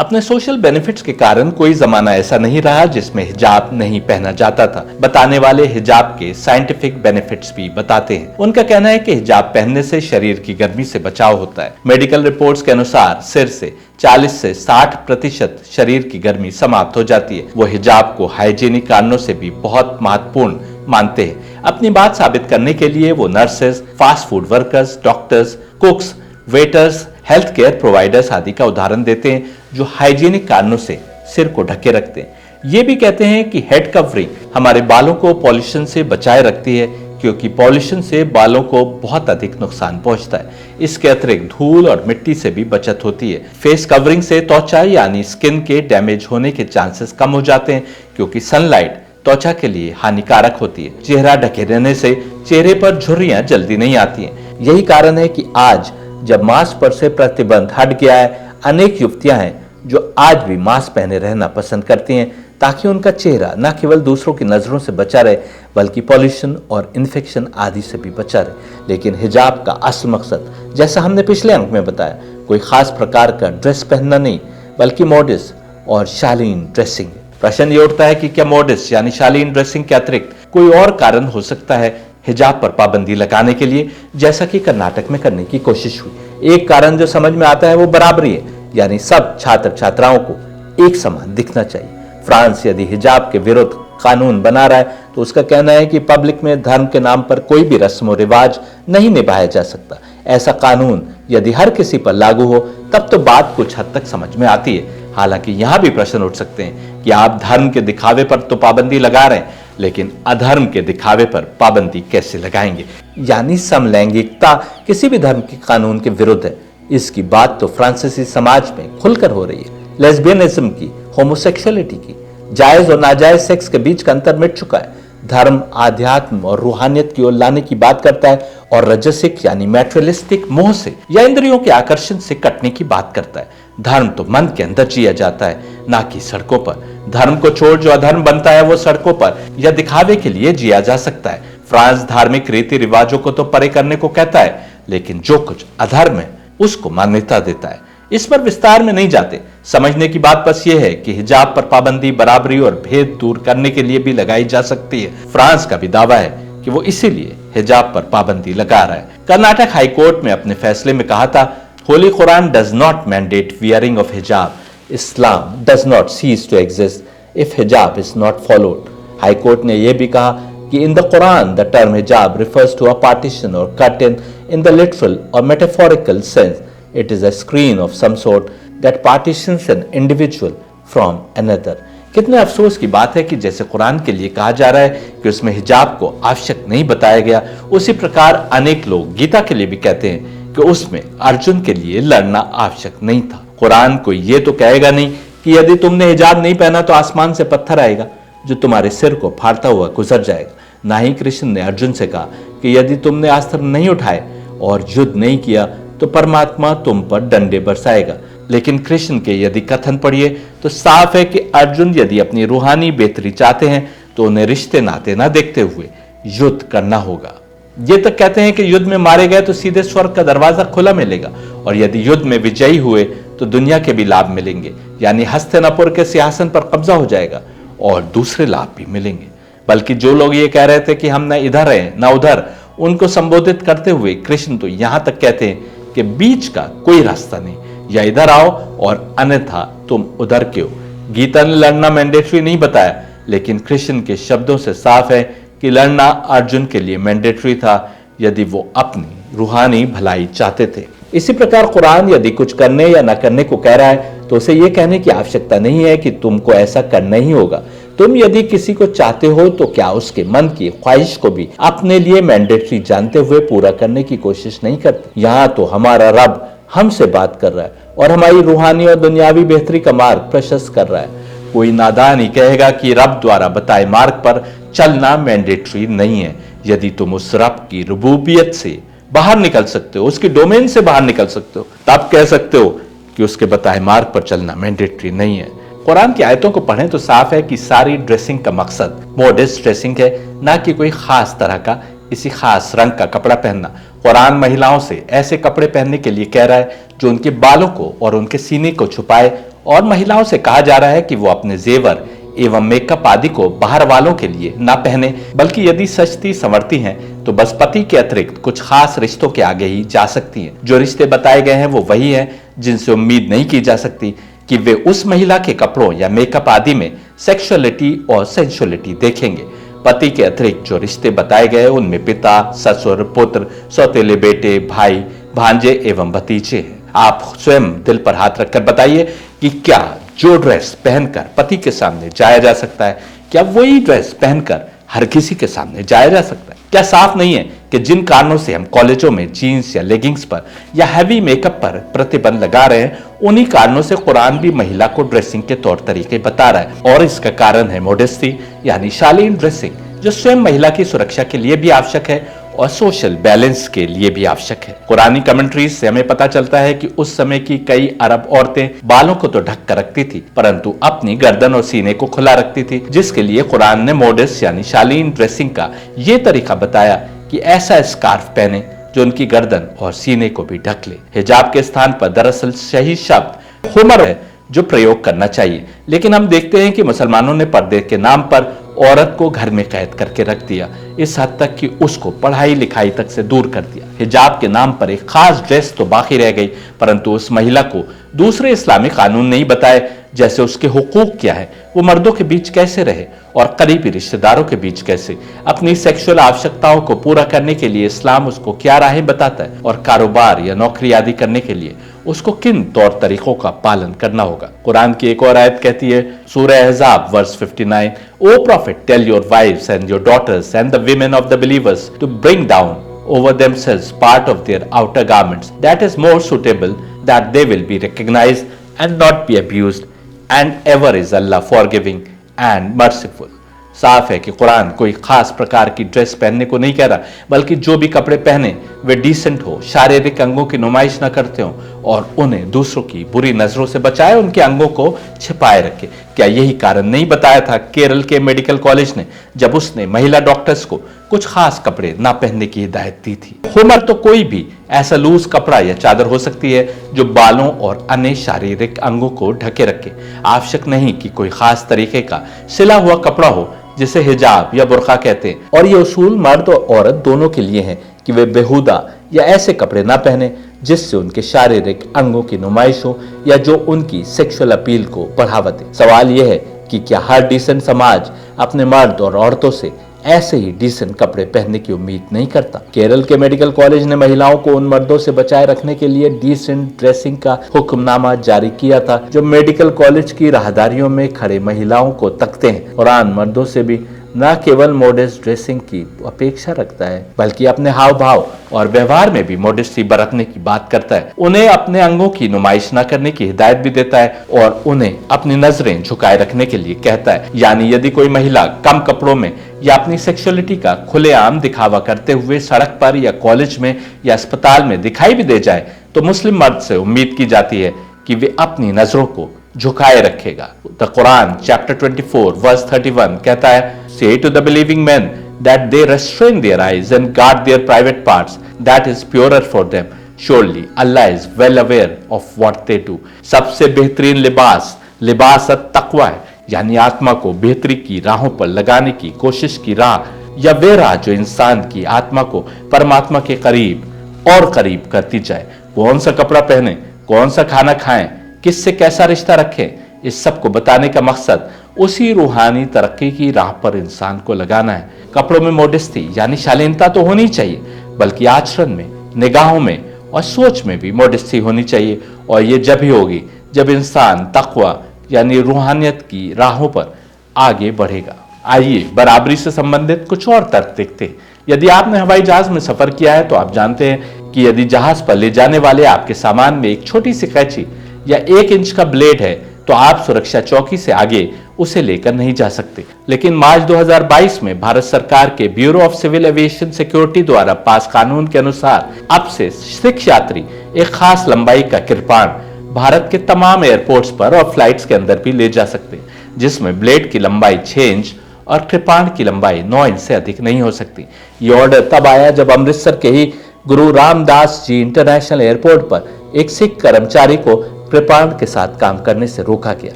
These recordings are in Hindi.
अपने सोशल बेनिफिट्स के कारण कोई जमाना ऐसा नहीं रहा जिसमें हिजाब नहीं पहना जाता था। बताने वाले हिजाब के साइंटिफिक बेनिफिट्स भी बताते हैं। उनका कहना है कि हिजाब पहनने से शरीर की गर्मी से बचाव होता है। मेडिकल रिपोर्ट्स के अनुसार सिर से 40 से 60% शरीर की गर्मी समाप्त हो जाती है। वो हिजाब को हाइजीनिक कारणों से भी बहुत महत्वपूर्ण मानते हैं। अपनी बात साबित करने के लिए वो nurses, fast food workers, doctors, कुक्स, waiters, health care providers आदि का उदाहरण देते हैं जो हाइजीनिक कारणों से सिर को ढके रखते हैं। ये भी कहते हैं कि हेड कवरिंग हमारे बालों को पॉल्यूशन से बचाए रखती है, क्योंकि पॉल्यूशन से बालों को बहुत अधिक नुकसान पहुंचता है। इसके अतिरिक्त धूल और मिट्टी से भी बचत होती है। फेस कवरिंग से त्वचा यानी स्किन के डैमेज होने के चांसेस कम हो जाते हैं, क्योंकि सनलाइट त्वचा के लिए हानिकारक होती है। चेहरा ढके रहने से चेहरे पर झुर्रियां जल्दी नहीं आती हैं। यही कारण है कि आज जब मास्क पर से प्रतिबंध हट गया है, अनेक युवतियां हैं जो आज भी मास्क पहने रहना पसंद करती हैं, ताकि उनका चेहरा न केवल दूसरों की नजरों से बचा रहे बल्कि पॉल्यूशन और इन्फेक्शन आदि से भी बचा रहे। लेकिन हिजाब का असल मकसद, जैसा हमने पिछले अंक में बताया, कोई खास प्रकार का ड्रेस पहनना नहीं बल्कि मॉडर्न और शालीन ड्रेसिंग। प्रश्न ये उठता है कि क्या मॉडर्न यानी शालीन ड्रेसिंग के अतिरिक्त कोई और कारण हो सकता है हिजाब पर पाबंदी लगाने के लिए, जैसा कि कर्नाटक में करने की कोशिश हुई। एक कारण जो समझ में आता है वो बराबरी है, यानी सब छात्र छात्राओं को एक समान दिखना चाहिए। फ्रांस यदि हिजाब के विरुद्ध कानून बना रहा है तो उसका कहना है कि पब्लिक में धर्म के नाम पर कोई भी रस्म रिवाज नहीं निभाया जा सकता। ऐसा कानून यदि हर किसी पर लागू हो तब तो बात कुछ हद तक समझ में आती है। हालांकि यहां भी प्रश्न उठ सकते हैं कि आप धर्म के दिखावे पर तो पाबंदी लगा रहे हैं, लेकिन अधर्म के दिखावे पर पाबंदी कैसे लगाएंगे? यानी समलैंगिकता किसी भी धर्म के कानून के विरुद्ध है। इसकी बात तो फ्रांसीसी समाज में खुलकर हो रही है। लेस्बियनिज्म की, होमोसेक्सुअलिटी की, जायज और नाजायज सेक्स के बीच का अंतर मिट चुका है। धर्म आध्यात्म और रूहानियत की ओर लाने की बात करता है और रजसिक यानी मैटेरियलिस्टिक मोह से या इंद्रियों के आकर्षण से कटने की बात करता है। धर्म तो मन के अंदर जिया जाता है, ना कि सड़कों पर। धर्म को छोड़ जो अधर्म बनता है वो सड़कों पर या दिखावे के लिए जिया जा सकता है। फ्रांस धार्मिक रीति रिवाजों को तो परे करने को कहता है, लेकिन जो कुछ अधर्म है उसको मान्यता देता है। इस पर विस्तार में नहीं जाते। समझने की बात बस ये है कि हिजाब पर पाबंदी बराबरी और भेद दूर करने के लिए भी लगाई जा सकती है। फ्रांस का भी दावा है कि वो इसीलिए हिजाब पर पाबंदी लगा रहा है। कर्नाटक हाईकोर्ट में अपने फैसले में कहा था, Holi Quran does not mandate wearing of हिजाब। Islam does not cease to exist if hijab is not followed. High court ने यह भी कहा कि in the Quran the term hijab refers to a partition or curtain in the literal or metaphorical sense. It is a screen of some sort that partitions an individual from another. कितने अफसोस की बात है कि जैसे कुरान के लिए कहा जा रहा है कि उसमें हिजाब को आवश्यक नहीं बताया गया, उसी प्रकार अनेक लोग गीता के लिए भी कहते हैं कि उसमें अर्जुन के लिए लड़ना आवश्यक नहीं था। कुरान को ये तो कहेगा नहीं कि यदि तुमने हिजाब नहीं पहना तो आसमान से पत्थर आएगा जो तुम्हारे सिर को फाड़ता हुआ गुजर जाएगा। ना ही कृष्ण ने अर्जुन से कहा कि यदि तुमने अस्त्र नहीं उठाए और युद्ध नहीं किया तो परमात्मा तुम पर डंडे बरसाएगा। लेकिन कृष्ण के यदि कथन पढ़िए तो साफ है कि अर्जुन यदि अपनी रूहानी बेहतरी चाहते हैं तो उन्हें रिश्ते नाते ना देखते हुए युद्ध करना होगा। ये तक कहते हैं कि युद्ध में मारे गए तो सीधे स्वर्ग का दरवाजा खुला मिलेगा, और यदि युद्ध में विजयी हुए तो दुनिया के भी लाभ मिलेंगे, यानी हस्तिनापुर के सिंहासन पर कब्जा हो जाएगा और दूसरे लाभ भी मिलेंगे। बल्कि जो लोग ये कह रहे थे कि हम न इधर हैं न उधर, उनको संबोधित करते हुए कृष्ण तो यहां तक कहते हैं कि बीच का कोई रास्ता नहीं, या इधर आओ और अन्यथा तुम उधर के हो। गीता ने लड़ना मैंडेटरी नहीं बताया, लेकिन कृष्ण के शब्दों से साफ है कि लड़ना अर्जुन के लिए मैंडेटरी था यदि वो अपनी रूहानी भलाई चाहते थे। इसी प्रकार कुरान यदि कुछ करने या न करने को कह रहा है तो उसे यह कहने की आवश्यकता नहीं है कि तुमको ऐसा करना ही होगा। तुम यदि किसी को चाहते हो तो क्या उसके मन की ख्वाहिश को भी अपने लिए मैंडेटरी जानते हुए पूरा करने की कोशिश नहीं करते? यहाँ तो हमारा रब हमसे बात कर रहा है और हमारी रूहानी और दुनियावी बेहतरी का मार्ग प्रशस्त कर रहा है। कोई नादान ही कहेगा कि रब द्वारा बताए मार्ग पर चलना मैंडेटरी नहीं है। यदि तुम उस रब की रुबूबियत से बाहर निकल सकते हो, उसकी डोमेन से बाहर निकल सकते हो, तब कह सकते हो कि उसके बताए मार्ग पर चलना मैंडेटरी नहीं है। कुरान की आयतों को पढ़ें तो साफ है कि सारी ड्रेसिंग का मकसद मॉडेस्ट ड्रेसिंग है, ना कि कोई खास तरह का किसी खास रंग का कपड़ा पहनना। कुरान महिलाओं से ऐसे कपड़े पहनने के लिए कह रहा है जो उनके बालों को और उनके सीने को छुपाए और महिलाओं से कहा जा रहा है कि वो अपने जेवर एवं मेकअप आदि को बाहर वालों के लिए ना पहने, बल्कि यदि सजती संवरती हैं तो बस पति के अतिरिक्त कुछ खास रिश्तों के आगे ही जा सकती हैं। जो रिश्ते बताए गए हैं वो वही हैं जिनसे उम्मीद नहीं की जा सकती कि वे उस महिला के कपड़ों या मेकअप आदि में सेक्सुअलिटी और सेंसुअलिटी देखेंगे। पति के अतिरिक्त जो रिश्ते बताए गए उनमें पिता, ससुर, पुत्र, सौतेले बेटे, भाई, भांजे एवं भतीजे हैं। आप स्वयं दिल पर हाथ रखकर बताइए कि क्या जो ड्रेस पहनकर पति के सामने जाया जा सकता है, क्या वही ड्रेस पहनकर हर किसी के सामने जाया जा सकता है? क्या साफ नहीं है कि जिन कारणों से हम कॉलेजों में जीन्स या लेगिंग्स पर या हैवी मेकअप पर प्रतिबंध लगा रहे हैं, उन्हीं कारणों से कुरान भी महिला को ड्रेसिंग के तौर तरीके बता रहा है। और इसका कारण है मोडेस्टी यानी शालीन ड्रेसिंग, जो स्वयं महिला की सुरक्षा के लिए भी आवश्यक है और सोशल बैलेंस के लिए भी आवश्यक है। कुरानी कमेंट्रीज से हमें पता चलता है कि उस समय की कई अरब औरतें बालों को तो ढक कर रखती थी, परंतु अपनी गर्दन और सीने को खुला रखती थी, जिसके लिए कुरान ने मोडेस्ट यानी शालीन ड्रेसिंग का ये तरीका बताया कि ऐसा स्कार्फ पहने जो उनकी गर्दन और सीने को भी ढक ले। हिजाब के स्थान पर दरअसल सही शब्द हुमर है जो प्रयोग करना चाहिए, लेकिन हम देखते हैं कि मुसलमानों ने पर्दे के नाम पर औरत को घर में कैद करके रख दिया, इस हद तक कि उसको पढ़ाई लिखाई तक से दूर कर दिया। हिजाब के नाम पर एक खास ड्रेस तो बाकी रह गई, परंतु उस महिला को दूसरे इस्लामी कानून नहीं बताए, जैसे उसके हुकूक क्या है, वो मर्दों के बीच कैसे रहे और करीबी रिश्तेदारों के बीच कैसे, अपनी सेक्सुअल आवश्यकताओं को पूरा करने के लिए इस्लाम उसको क्या राहें बताता है, और कारोबार या नौकरी आदि करने के लिए उसको किन तौर तरीकों का पालन करना होगा। कुरान की एक और आयत कहती है, सूरह अहज़ाब verse 59, O prophet tell your wives and your daughters and the women of the believers to bring down over themselves part of their outer garments that is more suitable, that they will be recognized and not be abused, and ever is Allah forgiving and merciful। साफ है कि कुरान कोई खास प्रकार की ड्रेस पहनने को नहीं कह रहा, बल्कि जो भी कपड़े पहने वे डिसेंट हो, शारीरिक अंगों की नुमाइश न करते हो और उन्हें दूसरों की बुरी नजरों से बचाए, उनके अंगों को छिपाए रखे। क्या यही कारण नहीं बताया था केरल के मेडिकल कॉलेज ने जब उसने महिला डॉक्टर्स को कुछ खास कपड़े ना पहनने की हिदायत दी थी? हुमर तो कोई भी ऐसा लूज कपड़ा या चादर हो सकती है जो बालों और अन्य शारीरिक अंगों को ढके रखे। आवश्यक नहीं कि कोई खास तरीके का सिला हुआ कपड़ा हो जिसे हिजाब या बुर्का कहते हैं, और ये उसूल मर्द और औरत दोनों के लिए हैं कि वे बेहुदा या ऐसे कपड़े ना पहने जिससे उनके शारीरिक अंगों की नुमाइश हो या जो उनकी सेक्सुअल अपील को बढ़ावा दे। सवाल यह है कि क्या हर डिसेंट समाज अपने मर्द और औरतों से ऐसे ही डिसेंट कपड़े पहनने की उम्मीद नहीं करता? केरल के मेडिकल कॉलेज ने महिलाओं को उन मर्दों से बचाए रखने के लिए डिसेंट ड्रेसिंग का हुक्मनामा जारी किया था जो मेडिकल कॉलेज की राहदारियों में खड़े महिलाओं को तकते हैं। कुरान मर्दों से भी न केवल मॉडेस्ट ड्रेसिंग की अपेक्षा रखता है, बल्कि अपने हाव भाव और व्यवहार में भी मॉडेस्टी बरतने की बात करता है। उन्हें अपने अंगों की नुमाइश न करने की हिदायत भी देता है और उन्हें अपनी नजरें झुकाए रखने के लिए कहता है। यानी यदि कोई महिला कम कपड़ों में या अपनी सेक्सुअलिटी का खुलेआम दिखावा करते हुए सड़क पर या कॉलेज में या अस्पताल में दिखाई भी दे जाए तो मुस्लिम मर्द से उम्मीद की जाती है कि वे अपनी नजरों को झुकाए रखेगा। द कुरान चैप्टर 24 वर्स 31 कहता है, say to the believing men that they restrain their eyes and guard their private parts, that is purer for them, surely Allah is well aware of what they do। सबसे बेहतरीन लिबास तकवा है, यानी आत्मा को बेहतरी की राहों पर लगाने की कोशिश की राह या वे राह जो इंसान की आत्मा को परमात्मा के करीब और करीब करती जाए। कौन सा कपड़ा पहने, कौन सा खाना खाएं, किससे कैसा रिश्ता रखें, इस सब को बताने का मकसद उसी रूहानी तरक्की की राह पर इंसान को लगाना है। कपड़ों में मोडेस्टी यानी शालीनता तो होनी चाहिए, बल्कि आचरण में, निगाहों में और सोच में भी मोडेस्टी होनी चाहिए, और ये जब ही होगी जब इंसान तकवा यानी रूहानियत की राहों पर आगे बढ़ेगा। आइए बराबरी से संबंधित कुछ और तर्क देखते हैं। यदि आपने हवाई जहाज में सफर किया है तो आप जानते हैं कि यदि जहाज पर ले जाने वाले आपके सामान में एक छोटी सी कैंची या 1 इंच का ब्लेड है तो आप सुरक्षा चौकी से आगे उसे लेकर नहीं जा सकते। लेकिन मार्च 2022 में भारत सरकार के bureau of civil aviation security द्वारा पास कानून के अनुसार अब से सिख यात्री एक खास लंबाई का कृपाण भारत के तमाम एयरपोर्ट्स पर और फ्लाइट्स के अंदर भी ले जा सकते हैं, जिसमें ब्लेड की लंबाई 6 इंच और कृपाण की लंबाई 9 इंच से अधिक नहीं हो सकती। ये ऑर्डर तब आया जब अमृतसर के ही गुरु रामदास जी इंटरनेशनल एयरपोर्ट पर एक सिख कर्मचारी को कृपाण के साथ काम करने से रोका गया।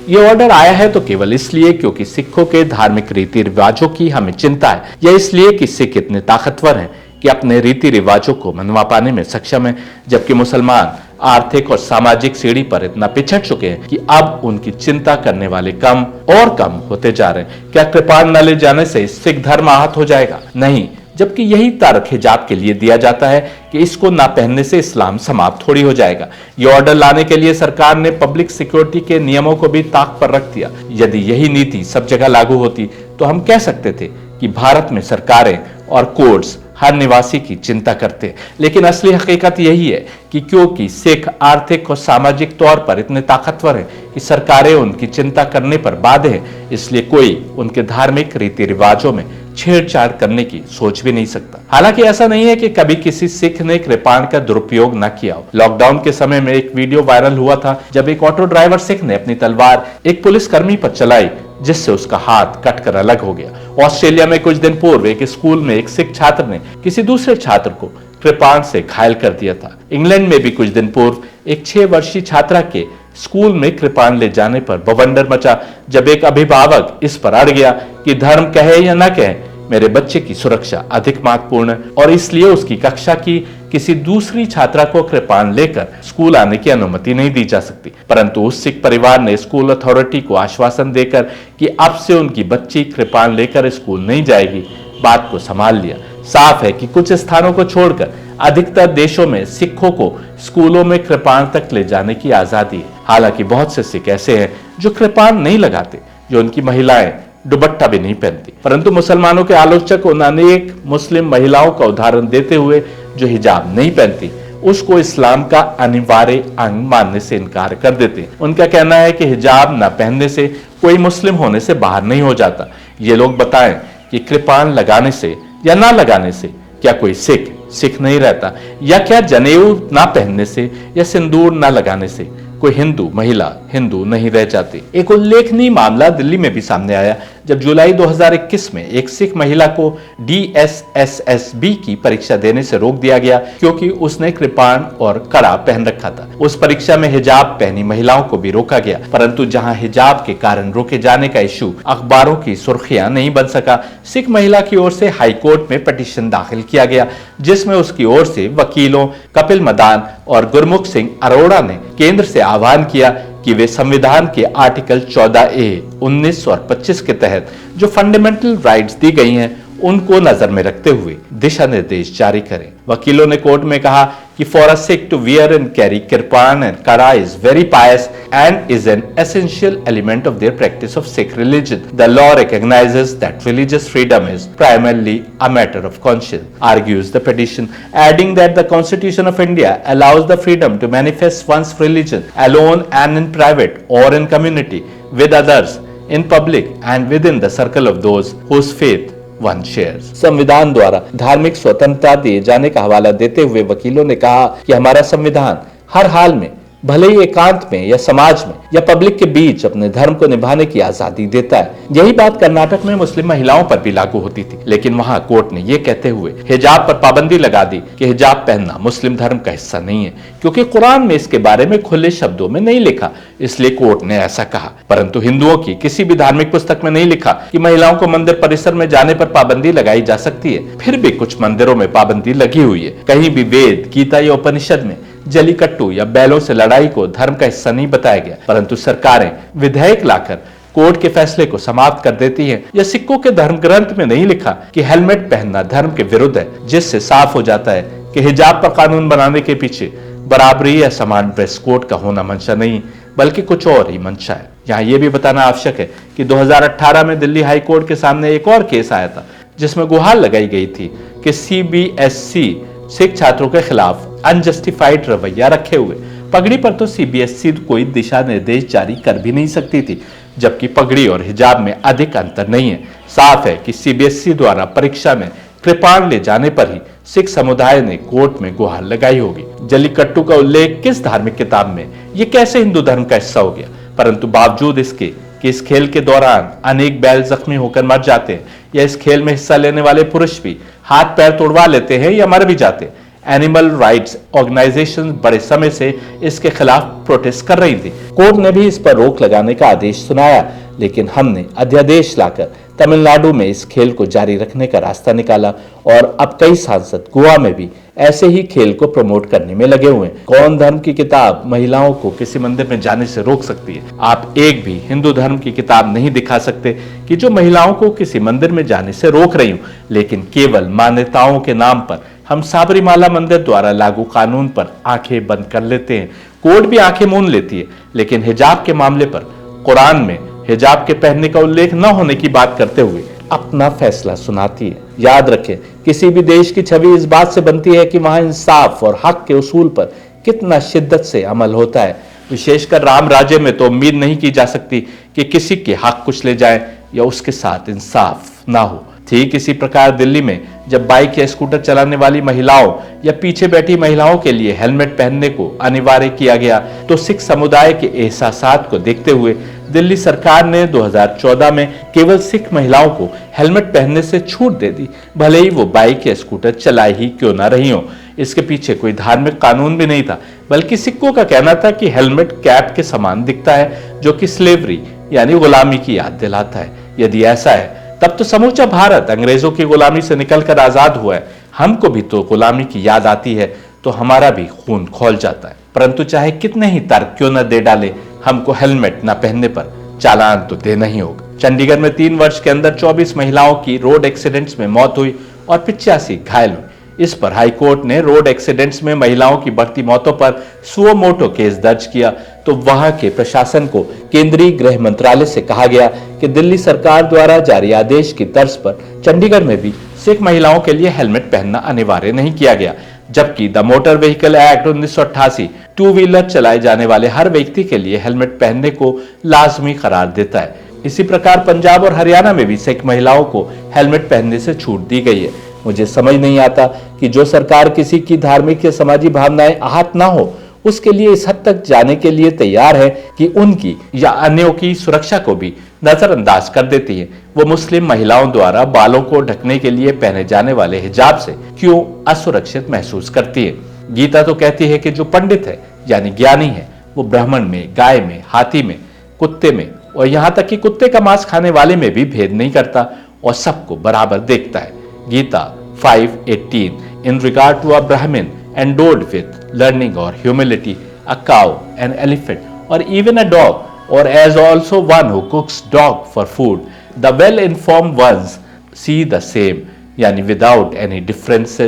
ये ऑर्डर आया है तो केवल इसलिए क्योंकि सिखों के धार्मिक रीति रिवाजों की हमें चिंता है, या इसलिए कि सिख इतने ताकतवर हैं कि अपने रीति रिवाजों को मनवा पाने में सक्षम है, जबकि मुसलमान आर्थिक और सामाजिक सीढ़ी पर इतना पिछड़ चुके हैं कि अब उनकी चिंता करने वाले कम और कम होते जा रहे हैं। क्या कृपाण न ले जाने से सिख धर्म आहत हो जाएगा? नहीं, जबकि यही तर्क हिजाब के लिए दिया जाता है कि इसको ना पहनने से इस्लाम समाप्त थोड़ी हो जाएगा। ये ऑर्डर लाने के लिए सरकार ने पब्लिक सिक्योरिटी के नियमों को भी ताक पर रख दिया। यदि यही नीति सब जगह लागू होती तो हम कह सकते थे कि भारत में सरकारें और कोर्ट्स हर निवासी की चिंता करते हैं। लेकिन असली हकीकत यही है कि क्योंकि सिख आर्थिक और सामाजिक तौर पर इतने ताकतवर हैं कि सरकारें उनकी चिंता करने पर बाध्य हैं, इसलिए कोई उनके धार्मिक रीति रिवाजों में छेड़छाड़ करने की सोच भी नहीं सकता। हालांकि ऐसा नहीं है कि कभी किसी सिख ने कृपाण का दुरुपयोग न किया हो। लॉकडाउन के समय में एक वीडियो वायरल हुआ था जब एक ऑटो ड्राइवर सिख ने अपनी तलवार एक पुलिसकर्मी पर चलाई, जिससे उसका हाथ कटकर अलग हो गया। ऑस्ट्रेलिया में कुछ दिन पूर्व एक स्कूल में एक सिख छात्र ने किसी दूसरे छात्र को कृपाण से घायल कर दिया था। इंग्लैंड में भी कुछ दिन पूर्व एक 6 वर्षीय छात्रा के स्कूल में कृपाण ले जाने पर बवंडर मचा, जब एक अभिभावक इस पर अड़ गया कि धर्म कहे या न कहे, मेरे बच्चे की सुरक्षा अधिक महत्वपूर्ण है और इसलिए उसकी कक्षा की किसी दूसरी छात्रा को कृपाण लेकर स्कूल आने की अनुमति नहीं दी जा सकती। परंतु उस सिख परिवार ने स्कूल अथॉरिटी को आश्वासन देकर कि अब से उनकी बच्ची कृपाण लेकर स्कूल नहीं जाएगी, बात को संभाल लिया। साफ है कि कुछ स्थानों को छोड़कर अधिकतर देशों में सिखों को स्कूलों में कृपाण तक ले जाने की आजादी है। हालांकि बहुत से सिख ऐसे हैं जो कृपाण नहीं लगाते, जो उनकी महिलाएं दुपट्टा भी नहीं पहनती। परंतु मुसलमानों के आलोचक उन अनेक मुस्लिम महिलाओं का उदाहरण देते हुए जो हिजाब नहीं पहनती, उसको इस्लाम का अनिवार्य अंग मानने से इनकार कर देते हैं। उनका कहना है कि हिजाब न पहनने से कोई मुस्लिम होने से बाहर नहीं हो जाता। ये लोग बताएं कि कृपाण लगाने से या ना लगाने से क्या कोई सिख नहीं रहता, या क्या जनेऊ ना पहनने से या सिंदूर ना लगाने से कोई हिंदू महिला हिंदू नहीं रह जाती। एक उल्लेखनीय मामला दिल्ली में भी सामने आया जब जुलाई 2021 में एक सिख महिला को DSSSB की परीक्षा देने से रोक दिया गया क्योंकि उसने कृपाण और कड़ा पहन रखा था। उस परीक्षा में हिजाब पहनी महिलाओं को भी रोका गया, परंतु जहां हिजाब के कारण रोके जाने का इशू अखबारों की सुर्खियां नहीं बन सका, सिख महिला की ओर से हाई कोर्ट में पिटीशन दाखिल किया गया, जिसमें उसकी ओर से वकीलों कपिल मदान और गुरमुख सिंह अरोड़ा ने केंद्र से आह्वान किया कि वे संविधान के आर्टिकल 14A, 19 और 25 के तहत जो फंडामेंटल राइट्स दी गई हैं उनको नजर में रखते हुए दिशा निर्देश जारी करें। वकीलों ने कोर्ट में कहा कि for a Sikh to wear and carry kirpan and kara is very pious and is an essential element of their practice of Sikh religion. The law recognises that religious freedom is primarily a matter of conscience, argues the petition, adding that the constitution of India allows the freedom to manifest one's religion alone and in private और in community with others in public and with in the circle of those whose faith one shares. संविधान द्वारा धार्मिक स्वतंत्रता दिए जाने का हवाला देते हुए वकीलों ने कहा कि हमारा संविधान हर हाल में, भले ही एकांत में या समाज में या पब्लिक के बीच, अपने धर्म को निभाने की आजादी देता है। यही बात कर्नाटक में मुस्लिम महिलाओं पर भी लागू होती थी, लेकिन वहां कोर्ट ने यह कहते हुए हिजाब पर पाबंदी लगा दी कि हिजाब पहनना मुस्लिम धर्म का हिस्सा नहीं है, क्योंकि कुरान में इसके बारे में खुले शब्दों में नहीं लिखा, इसलिए कोर्ट ने ऐसा कहा। परंतु हिंदुओं की किसी भी धार्मिक पुस्तक में नहीं लिखा कि महिलाओं को मंदिर परिसर में जाने पर पाबंदी लगाई जा सकती है। फिर भी कुछ मंदिरों में पाबंदी लगी हुई है। कहीं भी वेद, गीता या उपनिषद में जलीकट्टू या बैलों से लड़ाई को धर्म का हिस्सा नहीं बताया गया, परंतु सरकारें विधेयक लाकर कोर्ट के फैसले को समाप्त कर देती हैं। या सिखों के धर्म ग्रंथ में नहीं लिखा कि हेलमेट पहनना धर्म के विरुद्ध है, जिससे साफ हो जाता है कि हिजाब पर कानून बनाने के पीछे बराबरी या समान ड्रेस कोड का होना मंशा नहीं, बल्कि कुछ और ही मंशा है। यहाँ यह भी बताना आवश्यक है कि 2018 में दिल्ली हाई कोर्ट के सामने एक और केस आया था, जिसमें गुहार लगाई गई थी कि CBSC सिख छात्रों के खिलाफ अनजस्टिफाइड रवैया रखे हुए। पगड़ी पर तो CBSC कोई दिशा निर्देश जारी कर भी नहीं सकती थी, जबकि पगड़ी और हिजाब में अधिक अंतर नहीं है। साफ है कि CBSC द्वारा परीक्षा में कृपाण ले जाने पर ही सिख समुदाय ने कोर्ट में गुहार लगाई होगी। जलीकट्टू का उल्लेख किस धार्मिक किताब में, ये कैसे हिंदू धर्म का हिस्सा हो गया? परंतु बावजूद इसके कि इस खेल के दौरान अनेक बैल जख्मी होकर मर जाते हैं, या इस खेल में हिस्सा लेने वाले पुरुष भी हाथ पैर तोड़वा लेते हैं या मर भी जाते हैं, एनिमल राइट्स ऑर्गेनाइजेशन बड़े समय से इसके खिलाफ प्रोटेस्ट कर रही थी। कोर्ट ने भी इस पर रोक लगाने का आदेश सुनाया, लेकिन हमने अध्यादेश लाकर तमिलनाडु में इस खेल को जारी रखने का रास्ता निकाला और अब कई सांसद गोवा में भी ऐसे ही खेल को प्रमोट करने में लगे हुए हैं। कौन धर्म की किताब महिलाओं को किसी मंदिर में जाने से रोक सकती है? आप एक भी हिंदू धर्म की किताब नहीं दिखा सकते कि जो महिलाओं को किसी मंदिर में जाने से रोक रही हूं, लेकिन केवल मान्यताओं के नाम पर हम साबरीमाला मंदिर द्वारा लागू कानून पर आंखें बंद कर लेते हैं। कोर्ट भी आंखें मूंद लेती है, लेकिन हिजाब के मामले पर कुरान में हिजाब के पहनने का उल्लेख न होने की बात करते हुए अपना फैसला सुनाती है। याद रखें, किसी भी देश की छवि इस बात से बनती है कि वहां इंसाफ और हक के उसूल पर कितना शिद्दत से अमल होता है। विशेषकर राम राज्य में तो उम्मीद नहीं की जा सकती कि किसी के हक कुचले जाए या उसके साथ इंसाफ ना हो। ठीक इसी प्रकार दिल्ली में जब बाइक या स्कूटर चलाने वाली महिलाओं या पीछे बैठी महिलाओं के लिए हेलमेट पहनने को अनिवार्य किया गया, तो सिख समुदाय के एहसासात को देखते हुए दिल्ली सरकार ने 2014 में केवल सिख महिलाओं को हेलमेट पहनने से छूट दे दी, भले ही वो बाइक या स्कूटर चलाई ही क्यों ना रही हो। इसके पीछे कोई धार्मिक कानून भी नहीं था, बल्कि सिखों का कहना था कि हेलमेट कैप के समान दिखता है, जो कि स्लेवरी यानी गुलामी की याद दिलाता है। यदि ऐसा है, तब तो समूचा भारत अंग्रेजों की गुलामी से निकलकर आजाद हुआ है। हमको भी तो गुलामी की याद आती है तो हमारा भी खून खौल जाता है। परंतु चाहे कितने ही तर्क क्यों न दे डाले, हमको हेलमेट न पहनने पर चालान तो देना ही होगा। चंडीगढ़ में 3 वर्ष के अंदर 24 महिलाओं की रोड एक्सीडेंट्स में मौत हुई और 85 घायल हुई। इस पर हाईकोर्ट ने रोड एक्सीडेंट्स में महिलाओं की बढ़ती मौतों पर सुओ मोटो केस दर्ज किया, तो वहां के प्रशासन को केंद्रीय गृह मंत्रालय से कहा गया कि दिल्ली सरकार द्वारा जारी आदेश की तर्ज पर चंडीगढ़ में भी सिख महिलाओं के लिए हेलमेट पहनना अनिवार्य नहीं किया गया, जबकि the motor vehicle act 1988 two wheeler चलाए जाने वाले हर व्यक्ति के लिए हेलमेट पहनने को लाजमी करार देता है। इसी प्रकार पंजाब और हरियाणा में भी सिख महिलाओं को हेलमेट पहनने से छूट दी गई है। मुझे समझ नहीं आता कि जो सरकार किसी की धार्मिक या समाजी भावनाएं आहत ना हो, उसके लिए इस हद तक जाने के लिए तैयार है कि उनकी या अन्यों की सुरक्षा को भी नजरअंदाज कर देती है। वो मुस्लिम महिलाओं द्वारा बालों को ढकने के लिए पहने जाने वाले हिजाब से क्यों असुरक्षित महसूस करती है? गीता तो कहती है कि जो पंडित है यानी ज्ञानी है, वो ब्राह्मण में, गाय में, हाथी में, कुत्ते में और यहाँ तक कि कुत्ते का मांस खाने वाले में भी भेद नहीं करता और सबको बराबर देखता है। Gita 5:18 In regard to a Brahmin endowed with learning or humility, a cow, an elephant, or even a dog, or as also one who cooks dog for food, the well-informed ones see the same, यानी without any difference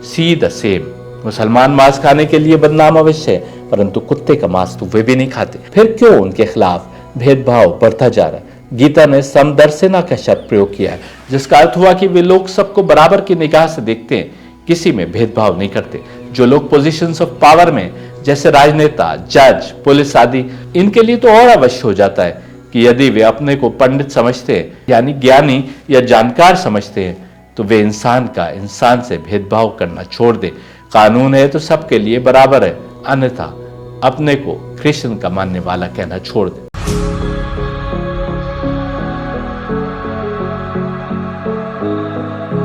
see the same। मुसलमान मांस खाने के लिए बदनाम अवश्य है, परंतु कुत्ते का मांस तो वे भी नहीं खाते। फिर क्यों उनके खिलाफ भेदभाव बढ़ता जा रहा है? गीता ने समदर्शिना का शब्द प्रयोग किया है, जिसका अर्थ हुआ कि वे लोग सबको बराबर की निगाह से देखते हैं, किसी में भेदभाव नहीं करते। जो लोग पोजीशंस ऑफ पावर में, जैसे राजनेता, जज, पुलिस आदि, इनके लिए तो और अवश्य हो जाता है कि यदि वे अपने को पंडित समझते हैं यानी ज्ञानी या जानकार समझते हैं, तो वे इंसान का इंसान से भेदभाव करना छोड़ दे। कानून है तो सबके लिए बराबर है, अन्यथा अपने को कृष्ण का मानने वाला कहना छोड़ दे।